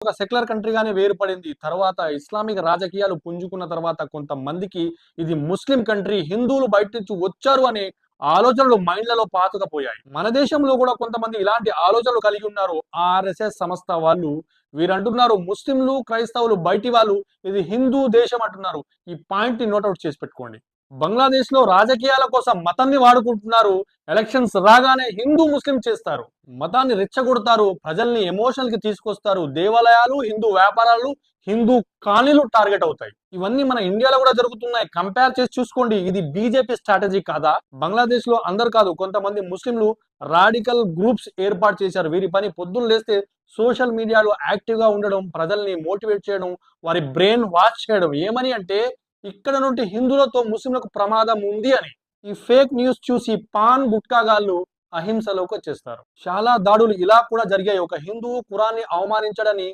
ఒక సెక్యులర్ కంట్రీగానే వేరుపడింది. తర్వాత ఇస్లామిక్ రాజకీయాలు పుంజుకున్న తర్వాత కొంతమందికి ఇది ముస్లిం కంట్రీ, హిందువులు బయట నుంచి వచ్చారు అనే ఆలోచనలు మైండ్లలో పాతుకుపోయాయి. మన దేశంలో కూడా కొంతమంది ఇలాంటి ఆలోచనలు కలిగి ఉన్నారు. ఆర్ఎస్ఎస్ సంస్థ వాళ్ళు వీరంటున్నారు ముస్లింలు, క్రైస్తవులు బయటి వాళ్ళు, ఇది హిందూ దేశం అంటున్నారు. ఈ పాయింట్ ని నోట్అవుట్ చేసి పెట్టుకోండి. బంగ్లాదేశ్ లో రాజకీయాల కోసం మతాన్ని వాడుకుంటున్నారు. ఎలక్షన్స్ రాగానే హిందూ ముస్లిం చేస్తారు, మతాన్ని రెచ్చగొడతారు, ప్రజల్ని ఎమోషనల్ కి తీసుకొస్తారు. దేవాలయాలు, హిందూ వ్యాపారాలు, హిందూ కాలనీలు టార్గెట్ అవుతాయి. ఇవన్నీ మన ఇండియాలో కూడా జరుగుతున్నాయి. కంపేర్ చేసి చూసుకోండి. ఇది బీజేపీ స్ట్రాటజీ కాదా? బంగ్లాదేశ్ లో అందరు కాదు, కొంతమంది ముస్లింలు రాడికల్ గ్రూప్స్ ఏర్పాటు చేశారు. వీరి పని పొద్దున్న లేస్తే సోషల్ మీడియాలో యాక్టివ్ గా ఉండడం, ప్రజల్ని మోటివేట్ చేయడం, వారి బ్రెయిన్ వాష్ చేయడం. ఏమని అంటే ఇక్కడ నుండి హిందువులతో ముస్లింలకు ప్రమాదం ఉంది అని. ఈ ఫేక్ న్యూస్ చూసి పాన్ గుట్కాగాళ్ళు అహింసలోకి వచ్చేస్తారు. చాలా దాడులు ఇలా కూడా జరిగాయి. ఒక హిందువు ఖురాన్ని అవమానించడని